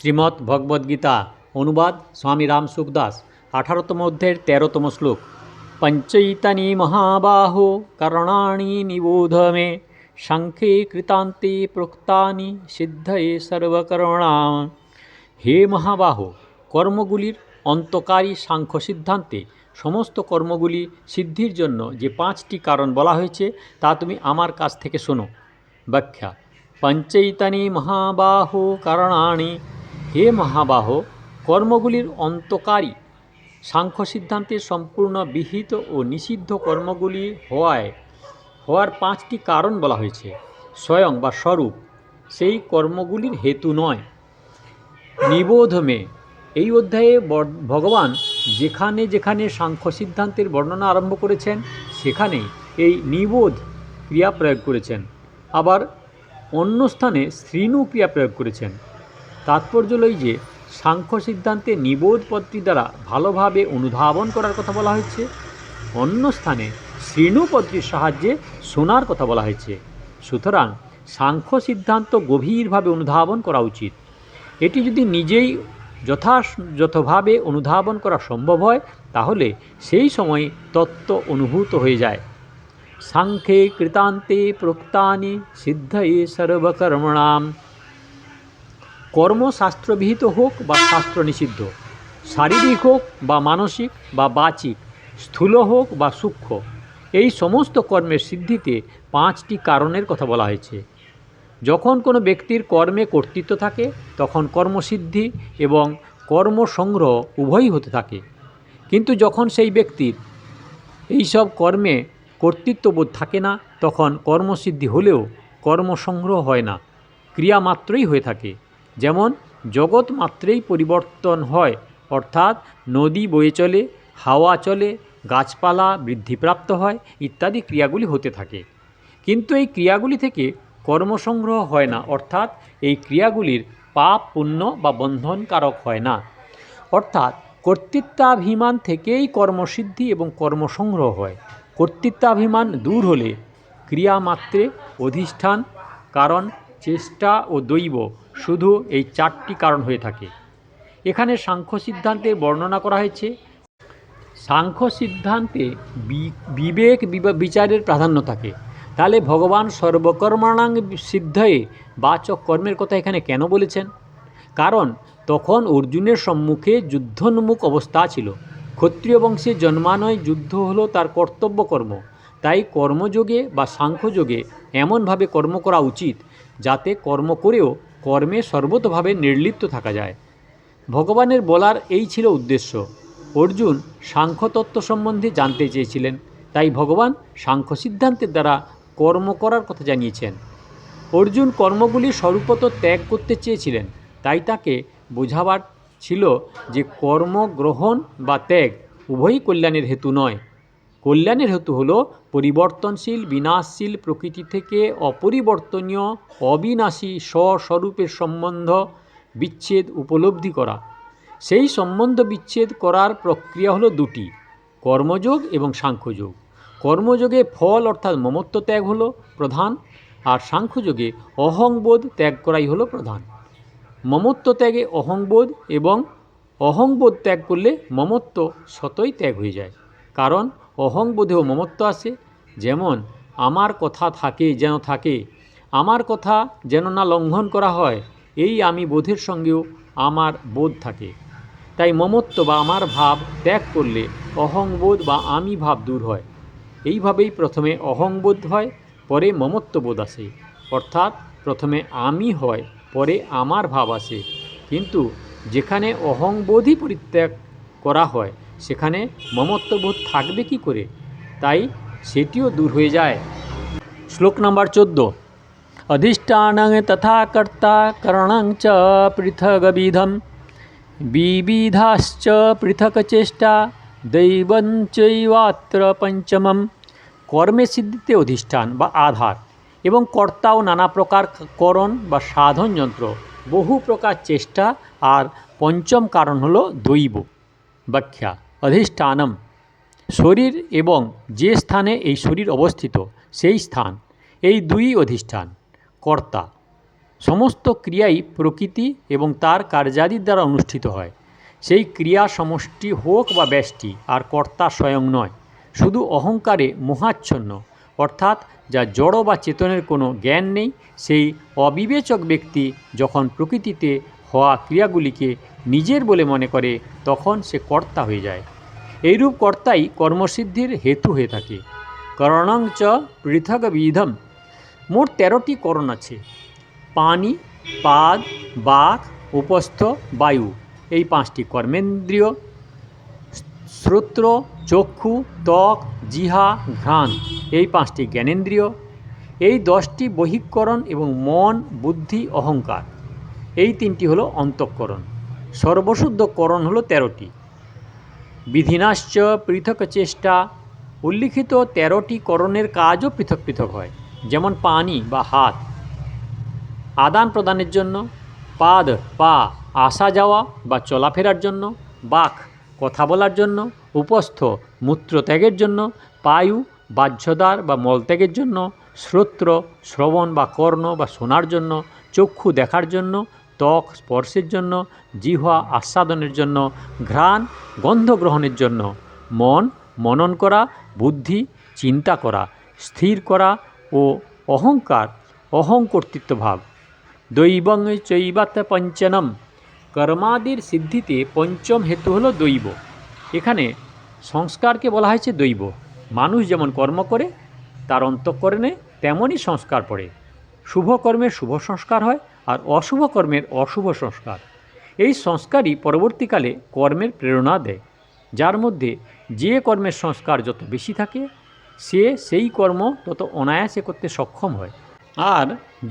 শ্রীমদ্ ভগবদ্গীতা অনুবাদ স্বামী রাম সুখদাস 18তম অধ্যায়ের 13তম শ্লোক। পঞ্চৈতানি মহাবাহো করণানি নিবোধ মে সাংখ্যে কৃতান্তে প্রোক্তানি সিদ্ধয়ে সর্বকর্মণাম। হে মহাবাহ, কর্মগুলির অন্তকারী সাংখ্য সিদ্ধান্তে সমস্ত কর্মগুলি সিদ্ধির জন্য যে 5টি কারণ বলা হয়েছে তা তুমি আমার কাছ থেকে শোনো। ব্যাখ্যা: পঞ্চৈতানি মহাবাহো করণানি। হে মহাবাহ, কর্মগুলির অন্তকারী সাংখ্য সিদ্ধান্তে সম্পূর্ণ বিহিত ও নিষিদ্ধ কর্মগুলি হওয়ার 5টি কারণ বলা হয়েছে। স্বয়ং বা স্বরূপ সেই কর্মগুলির হেতু নয়। নিবোধ মে, এই অধ্যায়ে ভগবান যেখানে যেখানে সাংখ্য সিদ্ধান্তের বর্ণনা আরম্ভ করেছেন সেখানেই এই নিবোধ ক্রিয়া প্রয়োগ করেছেন, আবার অন্য স্থানে শ্রীণু ক্রিয়া প্রয়োগ করেছেন। তাৎপর্য হল যে সাংখ্য সিদ্ধান্তে নিবোধ পদটি দ্বারা ভালোভাবে অনুধাবন করার কথা বলা হয়েছে, অন্য স্থানে শ্রীণু পদটির সাহায্যে শোনার কথা বলা হয়েছে। সুতরাং সাংখ্য সিদ্ধান্ত গভীরভাবে অনুধাবন করা উচিত। এটি যদি নিজেই যথাযথভাবে অনুধাবন করা সম্ভব হয় তাহলে সেই সময় তত্ত্ব অনুভূত হয়ে যায়। সাংখ্যে কৃতান্তে প্রোক্তানি সিদ্ধয়ে সর্বকর্মণাম। কর্ম শাস্ত্রবিহিত হোক বা শাস্ত্র নিষিদ্ধ, শারীরিক হোক বা মানসিক বা বাচিক, স্থূল হোক বা সূক্ষ্ম, এই সমস্ত কর্মের সিদ্ধিতে 5টি কারণের কথা বলা হয়েছে। যখন কোনো ব্যক্তির কর্মে কর্তৃত্ব থাকে তখন কর্মসিদ্ধি এবং কর্মসংগ্রহ উভয়ই হতে থাকে। কিন্তু যখন সেই ব্যক্তির এইসব কর্মে কর্তৃত্ববোধ থাকে না তখন কর্মসিদ্ধি হলেও কর্মসংগ্রহ হয় না, ক্রিয়া মাত্রই হয়ে থাকে। যেমন জগৎ মাত্রেই পরিবর্তন হয়, অর্থাৎ নদী বয়ে চলে, হাওয়া চলে, গাছপালা বৃদ্ধিপ্রাপ্ত হয় ইত্যাদি ক্রিয়াগুলি হতে থাকে। কিন্তু এই ক্রিয়াগুলি থেকে কর্মসংগ্রহ হয় না, অর্থাৎ এই ক্রিয়াগুলির পাপ পুণ্য বা বন্ধনকারক হয় না। অর্থাৎ কর্তৃত্বাভিমান থেকেই কর্মসিদ্ধি এবং কর্মসংগ্রহ হয়। কর্তৃত্বাভিমান দূর হলে ক্রিয়ামাত্রে অধিষ্ঠান, কারণ, চেষ্টা ও দৈব শুধু এই 4টি কারণ হয়ে থাকে। এখানে সাংখ্য সিদ্ধান্তের বর্ণনা করা হয়েছে। সাংখ্য সিদ্ধান্তে বিবেক বিচারের প্রাধান্য থাকে। তাহলে ভগবান সর্বকর্মাণাং সিদ্ধয়ে বাচক কর্মের কথা এখানে কেন বলেছেন? কারণ তখন অর্জুনের সম্মুখে যুদ্ধোন্মুখ অবস্থা ছিল। ক্ষত্রিয় বংশে জন্মানোয় যুদ্ধ হলো তার কর্তব্য কর্ম। তাই কর্মযোগে বা সাংখ্যযোগে এমনভাবে কর্ম করা উচিত যাতে কর্ম করেও কর্মে সর্বতোভাবে নির্লিপ্ত থাকা যায়। ভগবানের বলার এই ছিল উদ্দেশ্য। অর্জুন সাংখ্যতত্ত্ব সম্বন্ধে জানতে চেয়েছিলেন, তাই ভগবান সাংখ্য সিদ্ধান্তের দ্বারা কর্ম করার কথা জানিয়েছেন। অর্জুন কর্মগুলি স্বরূপত ত্যাগ করতে চেয়েছিলেন, তাই তাকে বোঝাবার ছিল যে কর্ম গ্রহণ বা ত্যাগ উভয়ই কল্যাণের হেতু নয়। কল্যাণের হেতু হল পরিবর্তনশীল বিনাশশীল প্রকৃতি থেকে অপরিবর্তনীয় অবিনাশী স্বস্বরূপের সম্বন্ধ বিচ্ছেদ উপলব্ধি করা। সেই সম্বন্ধ বিচ্ছেদ করার প্রক্রিয়া হলো 2টি, কর্মযোগ এবং সাংখ্যযোগ। কর্মযোগে ফল অর্থাৎ মমত্ব ত্যাগ হলো প্রধান, আর সাংখ্যযোগে অহংবোধ ত্যাগ করাই হলো প্রধান। মমত্ব ত্যাগে অহংবোধ এবং অহংবোধ ত্যাগ করলে মমত্ব স্বতই ত্যাগ হয়ে যায়। কারণ অহংবোধেও মমত্ব আসে। যেমন আমার কথা থাকে যেন থাকে, আমার কথা যেন না লঙ্ঘন করা হয়, এই আমি বোধের সঙ্গেও আমার বোধ থাকে। তাই মমত্ব বা আমার ভাব ত্যাগ করলে অহংবোধ বা আমি ভাব দূর হয়। এইভাবেই প্রথমে অহংবোধ হয়, পরে মমত্ববোধ আসে। অর্থাৎ প্রথমে আমি হয়, পরে আমার ভাব আসে। কিন্তু যেখানে অহংবোধই পরিত্যাগ করা হয় সেখানে মমত্ববোধ থাকবে কি করে? তাই সেটিও দূর হয়ে যায়। শ্লোক নাম্বার 14। অধিষ্ঠানং তথা কর্তা করণং চ পৃথগবিধম বিবিধাশ্চ পৃথক চেষ্টা দৈবঞ্চৈবাত্র পঞ্চমম। কর্মে সিদ্ধিতে অধিষ্ঠান বা আধার এবং কর্তা ও নানা প্রকার করণ বা সাধন যন্ত্র, বহু প্রকার চেষ্টা, আর পঞ্চম কারণ হল দৈব। ব্যাখ্যা: অধিষ্ঠানম শরীর এবং যে স্থানে এই শরীর অবস্থিত সেই স্থান, এই 2ই অধিষ্ঠান। কর্তা সমস্ত ক্রিয়াই প্রকৃতি এবং তার কার্যাদির দ্বারা অনুষ্ঠিত হয়। সেই ক্রিয়া সমষ্টি হোক বা ব্যষ্টি, আর কর্তা স্বয়ং নয়, শুধু অহংকারে মোহাচ্ছন্ন, অর্থাৎ যা জড় বা চেতনের কোনো জ্ঞান নেই, সেই অবিবেচক ব্যক্তি যখন প্রকৃতিতে হওয়া ক্রিয়াগুলিকে নিজের বলে মনে করে, তখন সে কর্তা হয়ে যায়। এইরূপ কর্তাই কর্মসিদ্ধির হেতু হয়ে থাকে। করণং চ পৃথক বিধম। মোট 13টি করণ আছে। পানি, পাদ, বাক, উপস্থ, বায়ু, এই 5টি কর্মেন্দ্রিয়। শ্রোত্র, চক্ষু, ত্বক, জিহা, ঘ্রাণ, এই 5টি জ্ঞানেন্দ্রিয়। এই 10টি বহিঃকরণ এবং মন, বুদ্ধি, অহংকার, এই 3টি হলো অন্তঃকরণ। সর্বশুদ্ধ করণ হলো 13টি। বিধিনাশ্চ পৃথক চেষ্টা। উল্লিখিত 13টি করণের কাজও পৃথক পৃথক হয়। যেমন পানি বা হাত আদান প্রদানের জন্য, পাদ পা আসা যাওয়া বা চলাফেরার জন্য, বাক কথা বলার জন্য, উপস্থ মূত্রত্যাগের জন্য, পায়ু বাহ্যদ্বার বা মলত্যাগের জন্য, শ্রোত্র শ্রবণ বা কর্ণ বা শোনার জন্য, চক্ষু দেখার জন্য, ত্বক স্পর্শের জন্য, জিহ্বা আস্বাদনের জন্য, ঘ্রাণ গন্ধ গ্রহণের জন্য, মন মনন করা, বুদ্ধি চিন্তা করা, স্থির করা ও অহংকার অহংকর্তৃত্বভাব। দৈবং চৈবাত পঞ্চনম। কর্মাদির সিদ্ধিতে পঞ্চম হেতু হলো দৈব। এখানে সংস্কারকে বলা হয়েছে দৈব। মানুষ যেমন কর্ম করে তার অন্তঃকরণে তেমনই সংস্কার পড়ে। শুভ কর্মের শুভ সংস্কার হয়, আর অশুভ কর্মের অশুভ সংস্কার। এই সংস্কারই পরবর্তীকালে কর্মের প্রেরণা দেয়। যার মধ্যে যে কর্মের সংস্কার যত বেশি থাকে, সে সেই কর্ম তত অনায়াসে করতে সক্ষম হয়। আর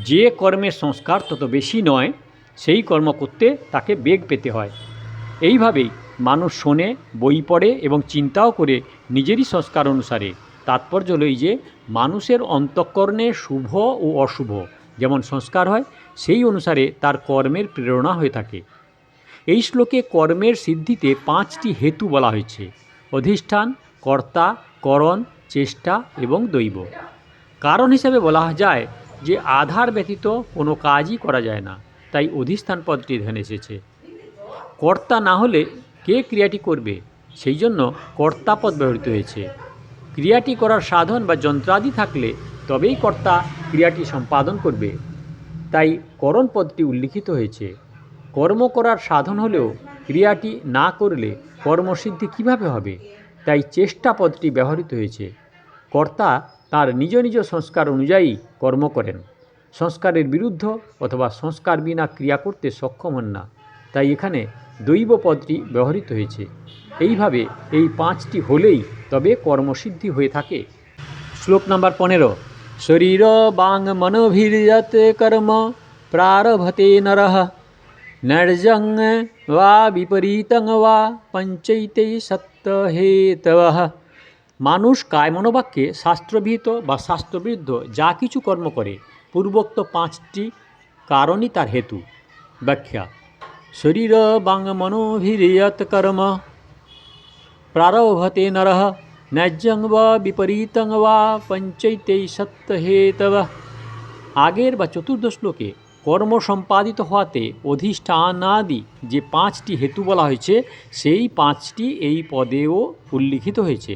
যে কর্মের সংস্কার তত বেশি নয়, সেই কর্ম করতে তাকে বেগ পেতে হয়। এইভাবেই মানুষ শোনে, বই পড়ে এবং চিন্তাও করে নিজেরই সংস্কার অনুসারে। তাৎপর্য হল এই যে মানুষের অন্তঃকরণে শুভ ও অশুভ যেমন সংস্কার হয়, সেই অনুসারে তার কর্মের প্রেরণা হয়ে থাকে। এই শ্লোকে কর্মের সিদ্ধিতে 5টি হেতু বলা হয়েছে: অধিষ্ঠান, কর্তা, করণ, চেষ্টা এবং দৈব। কারণ হিসেবে বলা যায় যে আধার ব্যতীত কোনো কাজই করা যায় না, তাই অধিষ্ঠান পদটি এখানে এসেছে। কর্তা না হলে কে ক্রিয়াটি করবে, সেই জন্য কর্তাপদ ব্যবহৃত হয়েছে। ক্রিয়াটি করার সাধন বা যন্ত্রাদি থাকলে তবেই কর্তা ক্রিয়াটি সম্পাদন করবে, তাই করণ পদটি উল্লিখিত হয়েছে। কর্ম করার সাধন হলেও ক্রিয়াটি না করলে কর্মসিদ্ধি কিভাবে হবে, তাই চেষ্টা পদটি ব্যবহৃত হয়েছে। কর্তা তার নিজ নিজ সংস্কার অনুযায়ী কর্ম করেন, সংস্কারের বিরুদ্ধ অথবা সংস্কার বিনা ক্রিয়া করতে সক্ষম হন না, তাই এখানে দৈব পদটি ব্যবহৃত হয়েছে। এইভাবে এই 5টি হলেই তবে কর্মসিদ্ধি হয়ে থাকে। শ্লোক নাম্বার 15। শরীর বাং মনোভির্যত কর্ম প্রারভতে নরঃ নর্জং বা বিপরীতং বা পঞ্চৈতে সত্য হেতবঃ। মানুষ কায় মনোবাক্যে শাস্ত্রবিহিত বা শাস্ত্রবিরুদ্ধ যা কিছু কর্ম করে, পূর্বোক্ত 5টি কারণই তার হেতু। ব্যাখ্যা: শরীর বাং মনোভির্যত কর্ম প্রারভতে নরঃ ন্যায্যং বা বিপরীতং বা পঞ্চৈতে সত্য হেতবঃ। আগের বা চতুর্থ শ্লোকে কর্ম সম্পাদিত হওয়াতে অধিষ্ঠানাদি যে 5টি হেতু বলা হয়েছে, সেই 5টি এই পদেও উল্লিখিত হয়েছে।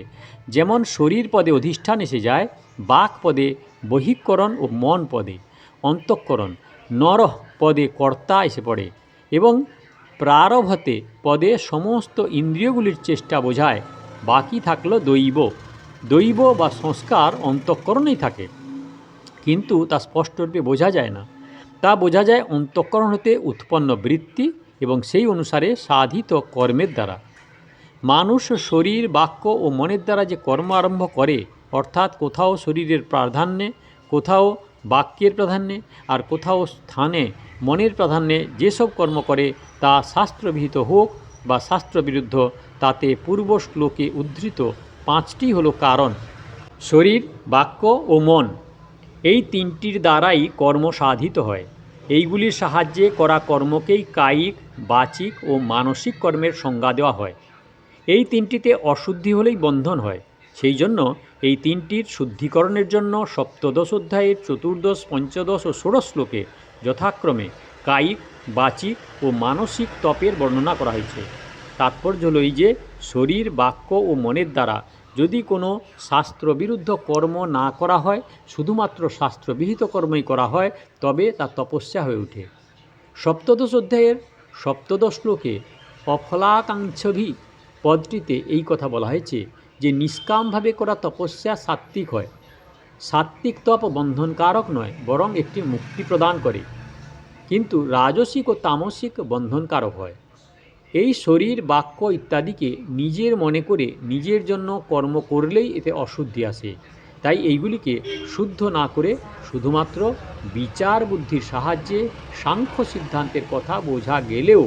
যেমন শরীর পদে অধিষ্ঠান এসে যায়, বাক পদে বহিঃকরণ ও মন পদে অন্তঃকরণ, নরঃ পদে কর্তা এসে পড়ে এবং প্রারভতে পদে সমস্ত ইন্দ্রিয়গুলির চেষ্টা বোঝায়। বাকি থাকলো দৈব। দৈব বা সংস্কার অন্তঃকরণেই থাকে, কিন্তু তা স্পষ্টরূপে বোঝা যায় না। তা বোঝা যায় অন্তঃকরণ হতে উৎপন্ন বৃত্তি এবং সেই অনুসারে সাধিত কর্মের দ্বারা। মানুষ শরীর, বাক্য ও মনের দ্বারা যে কর্ম আরম্ভ করে, অর্থাৎ কোথাও শরীরের প্রাধান্যে, কোথাও বাক্যের প্রাধান্যে, আর কোথাও স্থানে মনের প্রাধান্যে যেসব কর্ম করে, তা শাস্ত্রবিহিত হোক বা শাস্ত্রবিরুদ্ধ, তাতে পূর্ব শ্লোকে উদ্ধৃত 5টি হলো কারণ। শরীর, বাক্য ও মন, এই 3টির দ্বারাই কর্ম সাধিত হয়। এইগুলির সাহায্যে করা কর্মকেই কায়িক, বাচিক ও মানসিক কর্মের সংজ্ঞা দেওয়া হয়। এই 3টিতে অশুদ্ধি হলেই বন্ধন হয়। সেই জন্য এই 3টির শুদ্ধিকরণের জন্য সপ্তদশ অধ্যায়ের চতুর্দশ, পঞ্চদশ ও ষোড়শ শ্লোকে যথাক্রমে কায়িক, বাচিক ও মানসিক তপের বর্ণনা করা হয়েছে। তাৎপর্য হল এই যে শরীর, বাক্য ও মনের দ্বারা যদি কোনো শাস্ত্রবিরুদ্ধ কর্ম না করা হয়, শুধুমাত্র শাস্ত্রবিহিত কর্মই করা হয়, তবে তা তপস্যা হয়ে ওঠে। সপ্তদশ অধ্যায়ের সপ্তদশ শ্লোকে অফলাকাঙ্ক্ষভি পদটিতে এই কথা বলা হয়েছে যে নিষ্কামভাবে করা তপস্যা সাত্ত্বিক হয়। সাত্ত্বিক তপ বন্ধনকারক নয়, বরং একটি মুক্তি প্রদান করে, কিন্তু রাজসিক ও তামসিক বন্ধনকারক হয়। এই শরীর, বাক্য ইত্যাদিকে নিজের মনে করে নিজের জন্য কর্ম করলেই এতে অশুদ্ধি আসে। তাই এইগুলিকে শুদ্ধ না করে শুধুমাত্র বিচার বুদ্ধির সাহায্যে সাংখ্য সিদ্ধান্তের কথা বোঝা গেলেও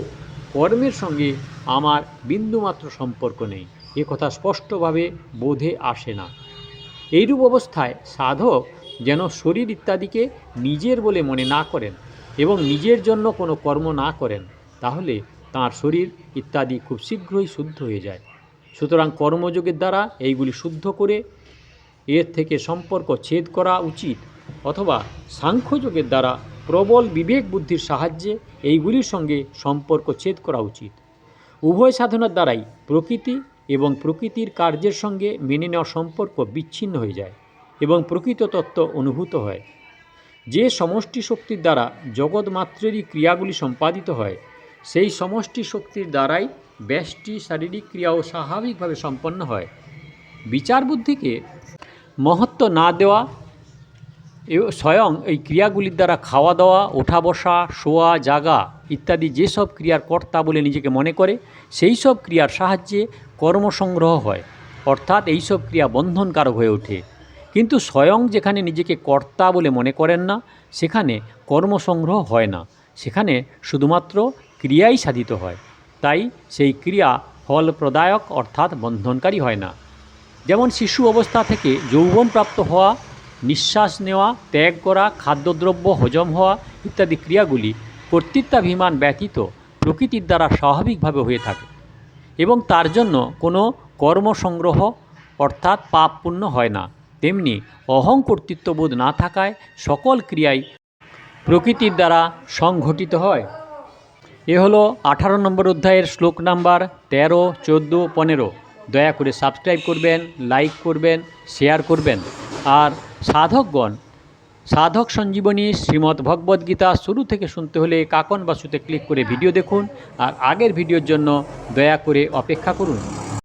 কর্মের সঙ্গে আমার বিন্দুমাত্র সম্পর্ক নেই, এ কথা স্পষ্টভাবে বোধে আসে না। এইরূপ অবস্থায় সাধক যেন শরীর ইত্যাদিকে নিজের বলে মনে না করেন এবং নিজের জন্য কোনো কর্ম না করেন, তাহলে তাঁর শরীর ইত্যাদি খুব শীঘ্রই শুদ্ধ হয়ে যায়। সুতরাং কর্মযোগের দ্বারা এইগুলি শুদ্ধ করে এর থেকে সম্পর্ক ছেদ করা উচিত, অথবা সাংখ্যযোগের দ্বারা প্রবল বিবেক বুদ্ধির সাহায্যে এইগুলির সঙ্গে সম্পর্ক ছেদ করা উচিত। উভয় সাধনার দ্বারাই প্রকৃতি এবং প্রকৃতির কার্যের সঙ্গে মেনে নেওয়া সম্পর্ক বিচ্ছিন্ন হয়ে যায় এবং প্রকৃত তত্ত্ব অনুভূত হয়। যে সমষ্টি শক্তির দ্বারা জগৎমাত্রেরই ক্রিয়াগুলি সম্পাদিত হয়, সেই সমষ্টি শক্তির দ্বারাই ব্যষ্টি শারীরিক ক্রিয়াও স্বাভাবিকভাবে সম্পন্ন হয়। বিচার বুদ্ধিকে মহত্ব না দেওয়া স্বয়ং এই ক্রিয়াগুলির দ্বারা খাওয়া দাওয়া, ওঠা বসা, শোয়া, জাগা ইত্যাদি যেসব ক্রিয়ার কর্তা বলে নিজেকে মনে করে, সেই সব ক্রিয়ার সাহায্যে কর্মসংগ্রহ হয়, অর্থাৎ এইসব ক্রিয়া বন্ধনকারক হয়ে ওঠে। কিন্তু স্বয়ং যেখানে নিজেকে কর্তা বলে মনে করেন না, সেখানে কর্মসংগ্রহ হয় না, সেখানে শুধুমাত্র ক্রিয়াই সাধিত হয়। তাই সেই ক্রিয়া ফলপ্রদায়ক অর্থাৎ বন্ধনকারী হয় না। যেমন শিশু অবস্থা থেকে যৌবন প্রাপ্ত হওয়া, নিঃশ্বাস নেওয়া, ত্যাগ করা, খাদ্যদ্রব্য হজম হওয়া ইত্যাদি ক্রিয়াগুলি কর্তৃত্বাভিমান ব্যতীত প্রকৃতির দ্বারা স্বাভাবিকভাবে হয়ে থাকে এবং তার জন্য কোনো কর্মসংগ্রহ অর্থাৎ পাপ পুণ্য হয় না, তেমনি অহং কর্তৃত্ববোধ না থাকায় সকল ক্রিয়াই প্রকৃতির দ্বারা সংঘটিত হয়। এ হলো 18 নম্বর অধ্যায়ের শ্লোক নাম্বার 13, 14, 15। দয়া করে সাবস্ক্রাইব করবেন, লাইক করবেন, শেয়ার করবেন। আর সাধকগণ সাধক সঞ্জীবনী শ্রীমদ্ ভগবদ্গীতা শুরু থেকে শুনতে হলে কাকন বাসুতে ক্লিক করে ভিডিও দেখুন, আর আগের ভিডিওর জন্য দয়া করে অপেক্ষা করুন।